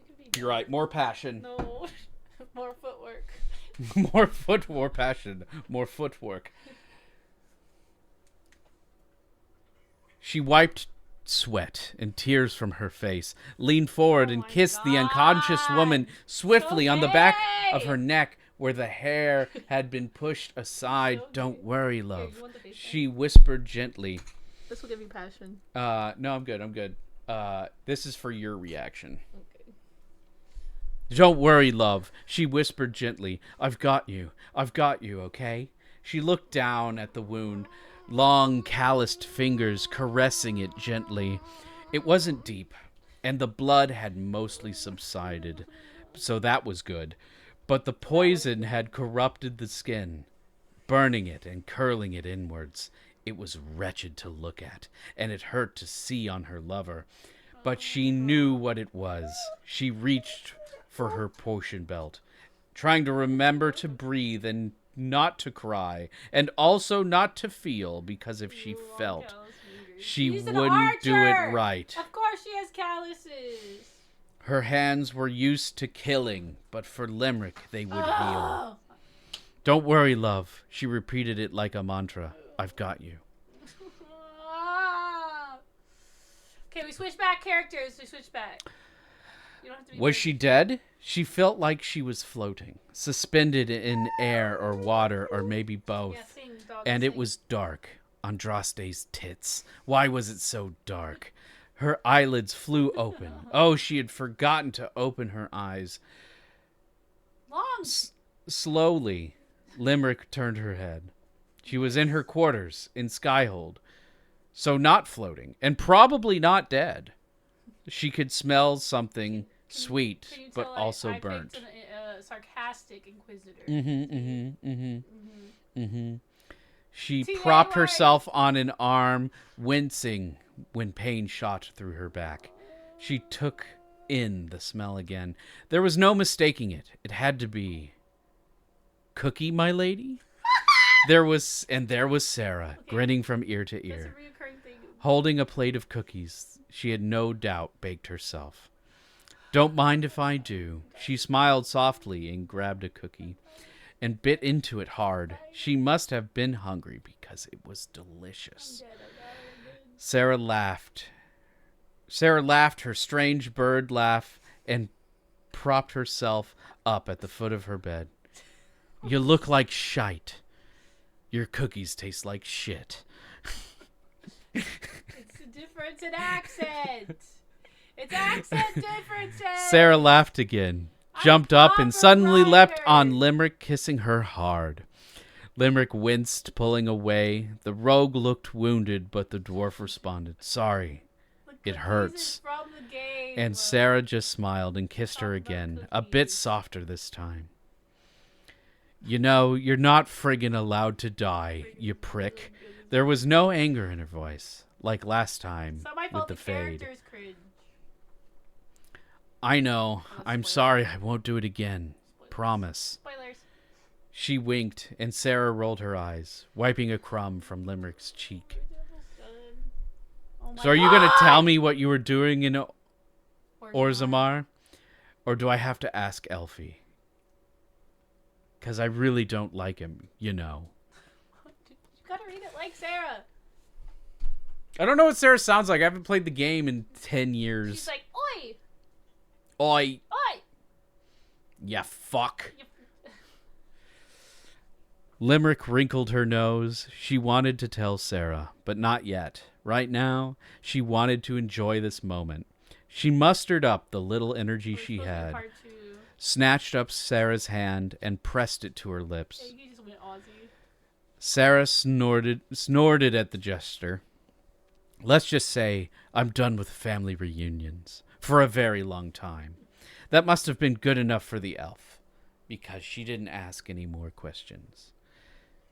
We could be You're right. More passion. No, more footwork. More passion. More footwork. She wiped sweat and tears from her face, leaned forward and my kissed the unconscious God. woman swiftly on the back of Okay. her neck where the hair had been pushed aside. Okay. Don't worry, Here, love. you want the face She whispered gently. This will give you passion. No, I'm good. This is for your reaction. Okay. Don't worry, love, she whispered gently. I've got you, okay? She looked down at the wound, long calloused fingers caressing it gently. It wasn't deep, and the blood had mostly subsided, so that was good. But the poison had corrupted the skin, burning it and curling it inwards. It was wretched to look at, and it hurt to see on her lover. But she knew what it was. She reached for her potion belt, trying to remember to breathe and not to cry, and also not to feel, because if she felt, she She's an wouldn't do archer! it right. Of course she has calluses. Her hands were used to killing, but for Limerick they would heal. Don't worry, love. She repeated it like a mantra. I've got you. Okay, we switch back characters. We switch back. You don't have to be. Was she dead? She felt like she was floating, suspended in air or water or maybe both. Yeah, sing, dog, And it sing. was dark. Andraste's tits. Why was it so dark? Her eyelids flew open. Oh, she had forgotten to open her eyes. long. Slowly, Limerick turned her head. She was in her quarters in Skyhold, so not floating, and probably not dead. She could smell something sweet, Can you but tell also I burnt. picked a sarcastic inquisitor. She See, propped anyway. herself on an arm, wincing when pain shot through her back. She took in the smell again. There was no mistaking it. It had to be Cookie, my lady. There was Sarah, grinning from ear to That's a ear, reoccurring thing. holding a plate of cookies she had no doubt baked herself. Don't mind if I do. She smiled softly and grabbed a cookie and bit into it hard. She must have been hungry because it was delicious. Sarah laughed. Sarah laughed her strange bird laugh and propped herself up at the foot of her bed. You look like shite. Your cookies taste like shit. It's a difference in accent. It's accent differences. Sarah laughed again, jumped up, and suddenly leapt compromised. on Limerick, kissing her hard. Limerick winced, pulling away. The rogue looked wounded, but the dwarf responded, "Sorry, it hurts." From the game. And Sarah just smiled and kissed her again, a bit softer this time. "You know, you're not friggin' allowed to die, you prick." There was no anger in her voice, like last time with the fade. Cringe. "I know. I'm sorry. I won't do it again. Promise." Spoilers. She winked, and Sarah rolled her eyes, wiping a crumb from Limerick's cheek. Oh So are you going to tell me what you were doing in Orzammar? Or do I have to ask Elfie? Because I really don't like him, you know. You gotta read it like Sarah. I don't know what Sarah sounds like. I haven't played the game in 10 years. She's like, oi! Oi! Oi! Ya fuck. Limerick wrinkled her nose. She wanted to tell Sarah, but not yet. Right now, she wanted to enjoy this moment. She mustered up the little energy she had, snatched up Sarah's hand, and pressed it to her lips. Yeah, you just went Aussie. Sarah snorted at the gesture. Let's just say I'm done with family reunions for a very long time. That must have been good enough for the elf, because she didn't ask any more questions.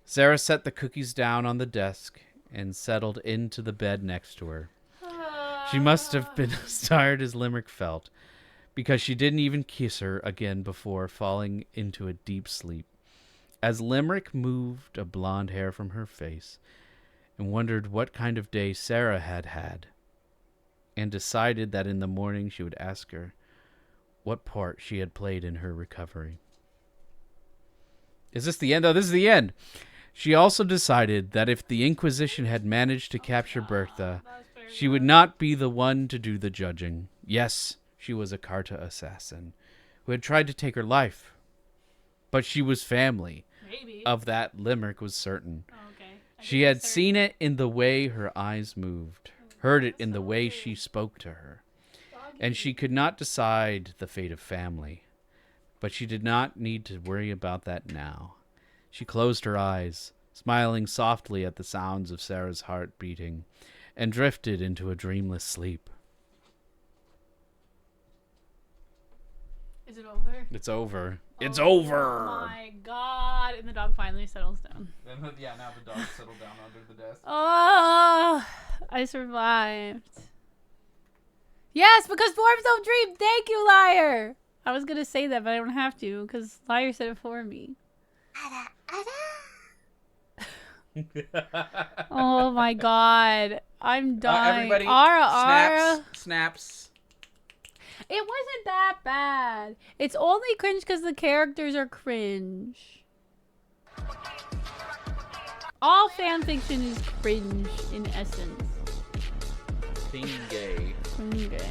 Sarah set the cookies down on the desk and settled into the bed next to her. She must have been as tired as Limerick felt, because she didn't even kiss her again before falling into a deep sleep. As Limerick moved a blonde hair from her face and wondered what kind of day Sarah had had, and decided that in the morning she would ask her what part she had played in her recovery. Is this the end? Oh, this is the end. She also decided that if the Inquisition had managed to capture Bertha, she would not be the one to do the judging. Yes, she was a Carta assassin who had tried to take her life, but she was family. Maybe. Of that, Limerick was certain. Oh, okay. She had seen it in the way her eyes moved, heard it in the way she spoke to her, and she could not decide the fate of family. But she did not need to worry about that now. She closed her eyes, smiling softly at the sounds of Sarah's heart beating, and drifted into a dreamless sleep. Is it over? It's over. It's Oh over! my god. And the dog finally settles down. Yeah, now the dog settled down under the desk. Oh, I survived. Yes, because dwarves don't dream. Thank you, liar. I was going to say that, but I don't have to because liar said it for me. Oh my god. I'm dying. Everybody, Ara. snaps. It wasn't that bad. It's only cringe because the characters are cringe. All fanfiction is cringe in essence. Gay. Okay.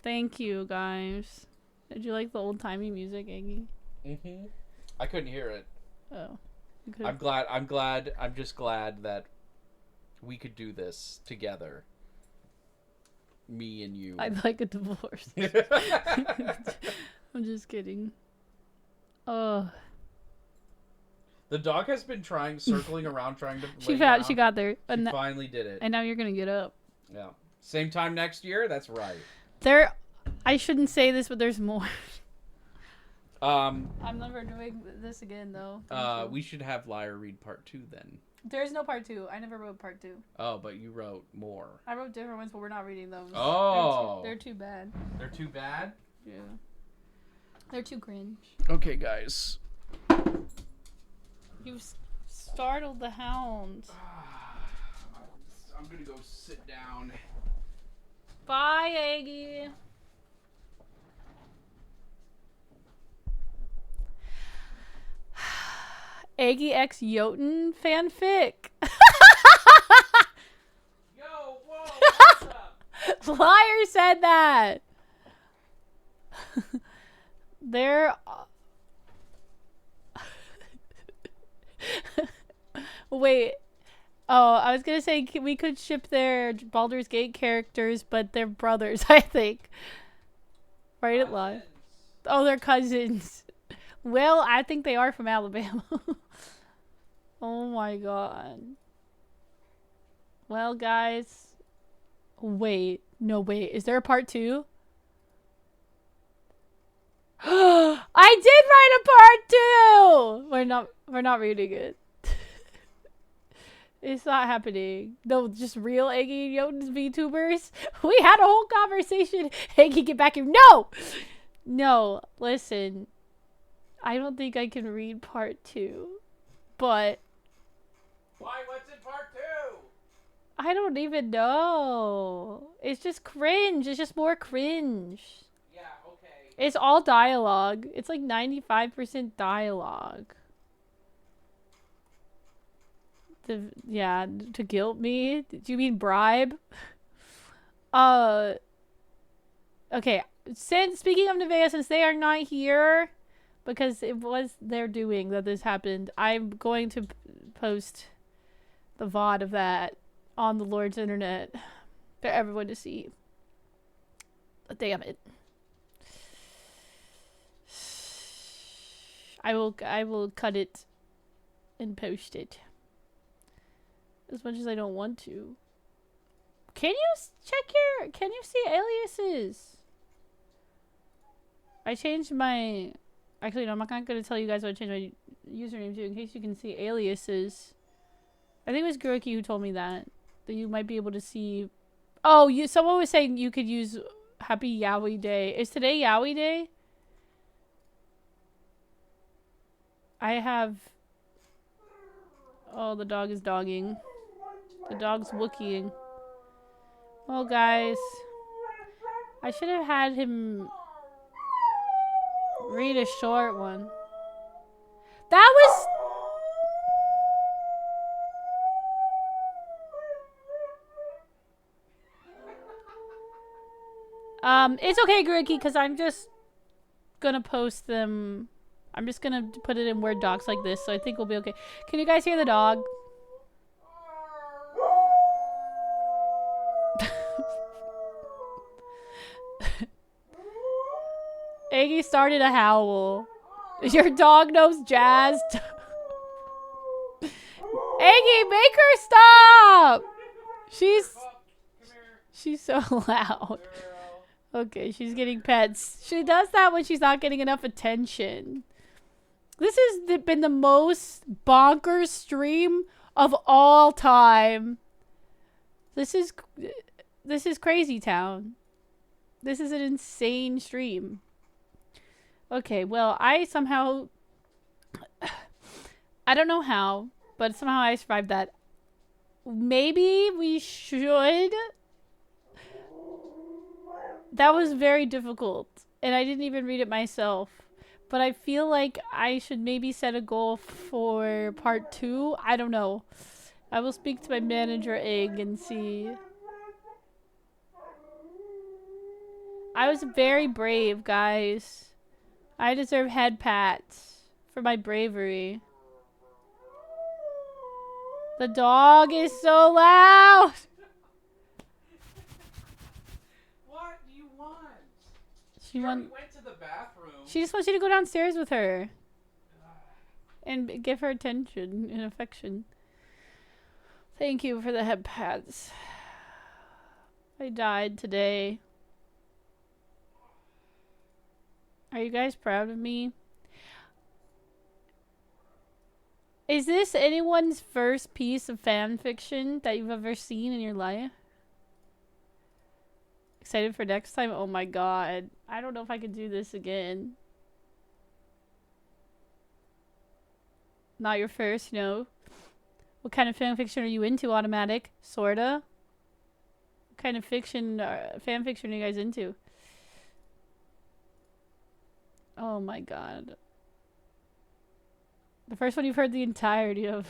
Thank you, guys. Did you like the old-timey music, Iggy? Mm-hmm. I couldn't hear it. Oh. I'm just glad that we could do this together. Me and you. I'd like a divorce. I'm just kidding. Oh. The dog has been circling around, trying to. She got there. She finally did it. And now you're gonna get up. Yeah. Same time next year. That's right. I shouldn't say this, but there's more. I'm never doing this again, though. We should have Liar read part 2 then. There's no part 2. I never wrote part 2. Oh, but you wrote more. I wrote different ones, but we're not reading those. Oh. They're too bad. They're too bad? Yeah. They're too cringe. Okay, guys. You startled the hound. I'm gonna go sit down. Bye, Aggie. Aggie X Jotun fanfic. Yo, whoa, what's up? Liar said that. They're... Wait. Oh, I was gonna say we could ship their Baldur's Gate characters, but they're brothers, I think. Write it live. Oh, they're cousins. Well, I think they are from Alabama. Oh my god. Well, guys. Wait. No, wait. Is there a part 2? I did write a part 2! We're not reading it. It's not happening. No, just real Eggy and Jotun's VTubers. We had a whole conversation. Eggy, get back here. No! No, listen. I don't think I can read part 2. But Why? What's in part 2? I don't even know. It's just cringe. It's just more cringe. Yeah, okay. It's all dialogue. It's like 95% dialogue. To guilt me? Do you mean bribe? Okay. Speaking of Nevaeh, since they are not here, because it was their doing that this happened, I'm going to post the VOD of that on the Lord's internet for everyone to see. Damn it. I will cut it and post it. As much as I don't want to. Can you can you see aliases? I changed my, actually no, I'm not going to tell you guys what I changed my username to in case you can see aliases. I think it was Guruki who told me that you might be able to see. Oh, someone was saying you could use Happy Yowie Day. Is today Yowie Day? I have, oh, the dog is dogging. The dog's wookieing. Well, guys, I should have had him read a short one. That was... It's okay, Guruki, because I'm just gonna post them. I'm just gonna put it in Word docs like this, so I think we'll be okay. Can you guys hear the dog? Aggie started a howl. Your dog knows jazz. Aggie, make her stop! She's so loud. Okay, she's getting pets. She does that when she's not getting enough attention. This has been the most bonkers stream of all time. This is Crazy Town. This is an insane stream. Okay, well, I somehow... I don't know how, but somehow I survived that. Maybe we should... That was very difficult, and I didn't even read it myself. But I feel like I should maybe set a goal for part 2. I don't know. I will speak to my manager, Egg, and see. I was very brave, guys. I deserve head pats for my bravery. The dog is so loud! What do you want? She went to the bathroom. She just wants you to go downstairs with her. And give her attention and affection. Thank you for the head pats. I died today. Are you guys proud of me? Is this anyone's first piece of fan fiction that you've ever seen in your life? Excited for next time? Oh my god. I don't know if I can do this again. Not your first, no. What kind of fan fiction are you into, Automatic? Sorta. What kind of fan fiction are you guys into? Oh my god. The first one you've heard the entirety of.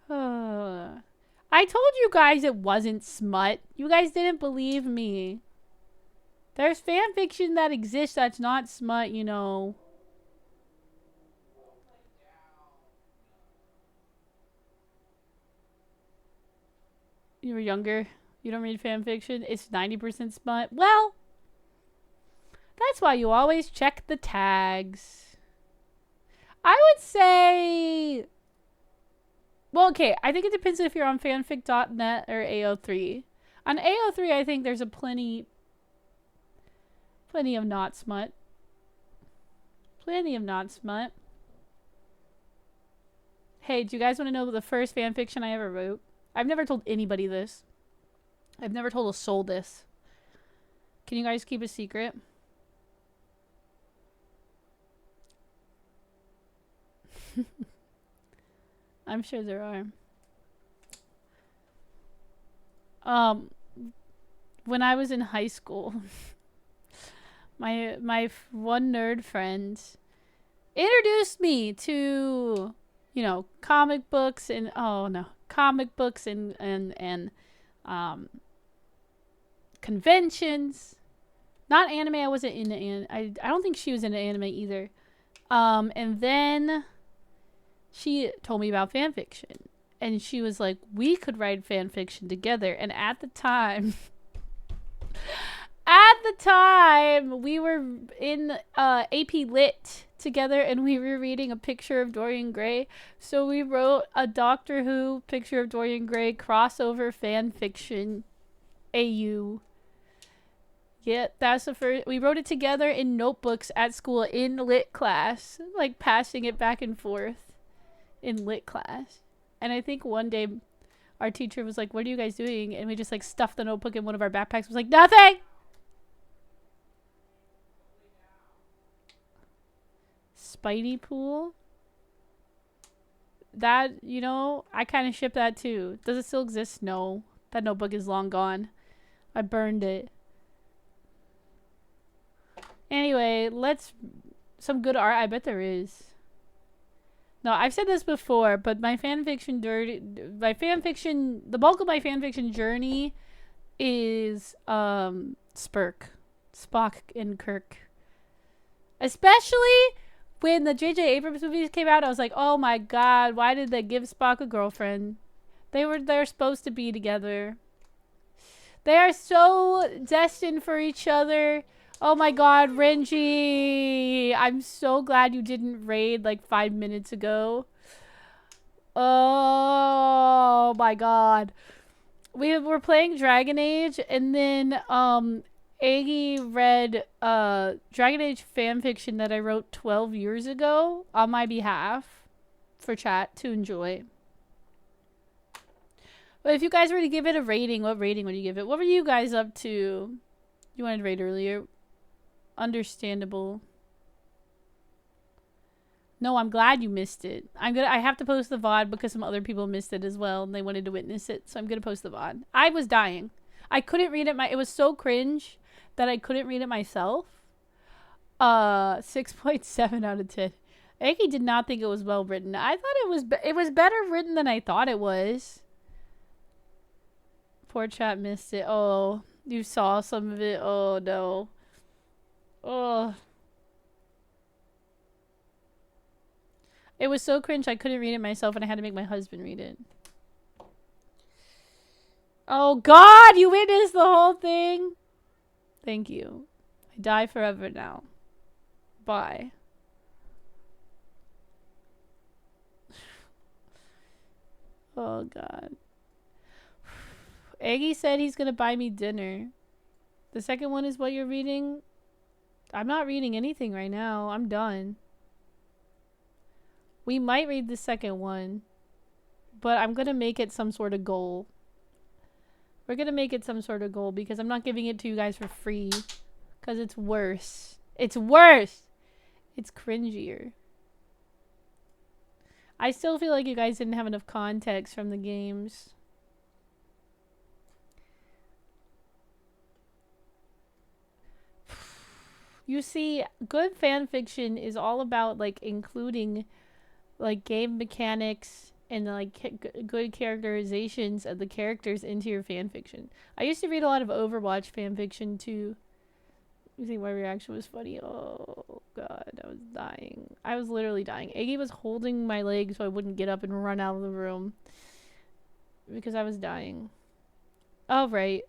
I told you guys it wasn't smut. You guys didn't believe me. There's fan fiction that exists that's not smut, you know. You were younger. You don't read fan fiction. It's 90% smut. Well, that's why you always check the tags. I would say... Well, okay, I think it depends if you're on fanfic.net or AO3. On AO3, I think there's a plenty of not smut. Plenty of not smut. Hey, do you guys want to know the first fanfiction I ever wrote? I've never told anybody this. I've never told a soul this. Can you guys keep a secret? I'm sure there are. When I was in high school, my one nerd friend introduced me to, you know, comic books and conventions. Not anime. I wasn't into I don't think she was into anime either. And then she told me about fan fiction, and she was like, we could write fan fiction together. And at the time we were in AP Lit together, and we were reading A Picture of Dorian Gray. So we wrote a Doctor Who Picture of Dorian Gray crossover fan fiction AU. Yeah, that's the first. We wrote it together in notebooks at school in lit class, like passing it back and forth in lit class. And I think one day our teacher was like, what are you guys doing? And we just like stuffed the notebook in one of our backpacks. Was like, nothing. Spidey Pool. That, you know, I kind of ship that too. Does it still exist? No. That notebook is long gone. I burned it. Anyway, some good art. I bet there is. No, I've said this before, but the bulk of my fanfiction journey is Spock and Kirk. Especially when the J.J. Abrams movies came out, I was like, oh my god, why did they give Spock a girlfriend? They're supposed to be together. They are so destined for each other. Oh my god, Renji! I'm so glad you didn't raid like 5 minutes ago. Oh my god. We were playing Dragon Age, and then Aggie read Dragon Age fanfiction that I wrote 12 years ago on my behalf for chat to enjoy. But if you guys were to give it a rating, what rating would you give it? What were you guys up to? You wanted to rate earlier. Understandable. No, I'm glad you missed it. I have to post the VOD because some other people missed it as well and they wanted to witness it, so I'm gonna post the VOD. I was dying. I couldn't read it. It was so cringe that I couldn't read it myself. 6.7 out of 10. Eki did not think it was well written. I thought it was better written than I thought it was. Poor chat missed it. Oh, you saw some of it. Oh no. Oh. It was so cringe I couldn't read it myself and I had to make my husband read it. Oh god, you witnessed the whole thing? Thank you. I die forever now. Bye. Oh god. Aggie said he's gonna buy me dinner. The second one is what you're reading? I'm not reading anything right now. I'm done. We might read the second one, but I'm gonna make it some sort of goal. We're gonna make it some sort of goal because I'm not giving it to you guys for free. Because it's worse. It's worse! It's cringier. I still feel like you guys didn't have enough context from the games. You see, good fan fiction is all about like including like game mechanics and like good characterizations of the characters into your fan fiction. I used to read a lot of Overwatch fan fiction too. You think my reaction was funny? Oh god, I was dying. I was literally dying. Iggy was holding my leg so I wouldn't get up and run out of the room because I was dying. All right.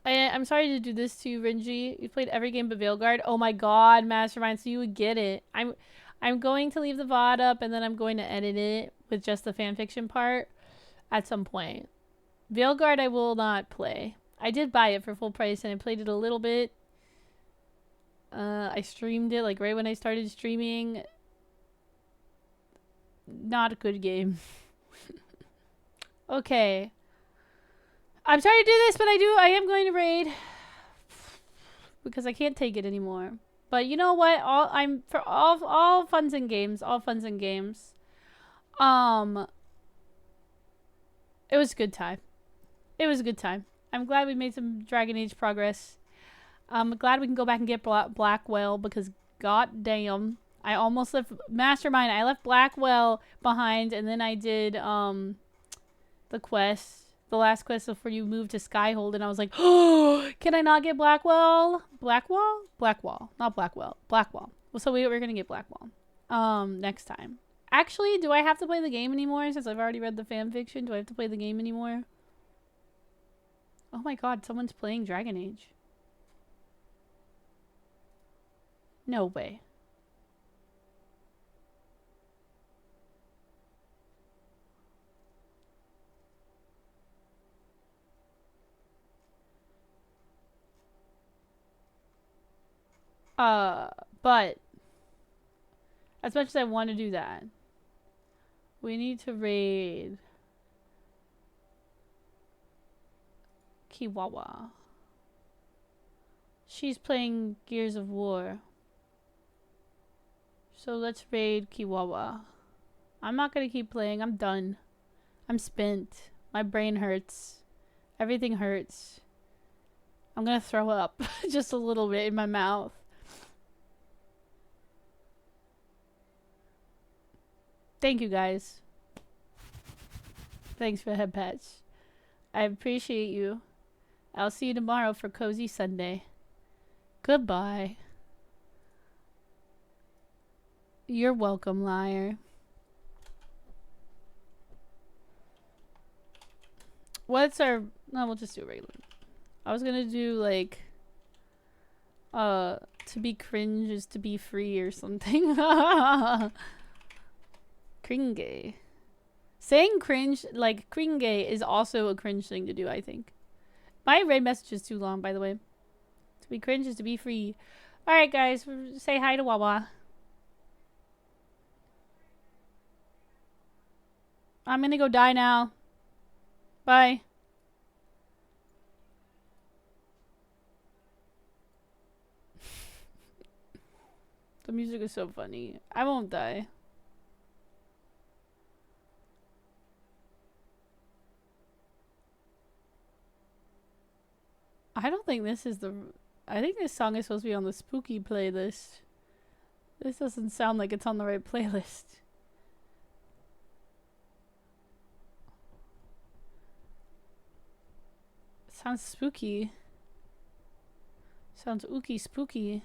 I'm sorry to do this to you, Rinji. You played every game but Veilguard. Oh my god, Mastermind, so you would get it. I'm going to leave the VOD up and then I'm going to edit it with just the fanfiction part at some point. Veilguard I will not play. I did buy it for full price and I played it a little bit. I streamed it like right when I started streaming. Not a good game. Okay. I'm sorry to do this, but I am going to raid because I can't take it anymore. But you know what? All funs and games. All funs and games. It was a good time. It was a good time. I'm glad we made some Dragon Age progress. I'm glad we can go back and get Blackwell because god damn, I almost left Mastermind. I left Blackwell behind and then I did the quest. The last quest before you moved to Skyhold, and I was like, oh, can I not get Blackwell? Blackwall? Blackwall. Not Blackwell. Blackwall. Well, so we're gonna get Blackwall. Next time. Actually, do I have to play the game anymore since I've already read the fanfiction? Do I have to play the game anymore? Oh my god, someone's playing Dragon Age. No way. But as much as I want to do that, we need to raid Kiwawa. She's playing Gears of War. So let's raid Kiwawa. I'm not gonna keep playing. I'm done. I'm spent. My brain hurts. Everything hurts. I'm gonna throw up just a little bit in my mouth. Thank you guys. Thanks for the head patch. I appreciate you. I'll see you tomorrow for Cozy Sunday. Goodbye. You're welcome, liar. What's our... No, we'll just do a regular. I was gonna do, like... to be cringe is to be free or something. Cringe. Saying cringe, like, cringe is also a cringe thing to do, I think. My raid message is too long, by the way. To be cringe is to be free. Alright, guys. Say hi to Wawa. I'm gonna go die now. Bye. The music is so funny. I won't die. I don't think this is the... I think this song is supposed to be on the spooky playlist. This doesn't sound like it's on the right playlist. Sounds spooky. Sounds ooky spooky.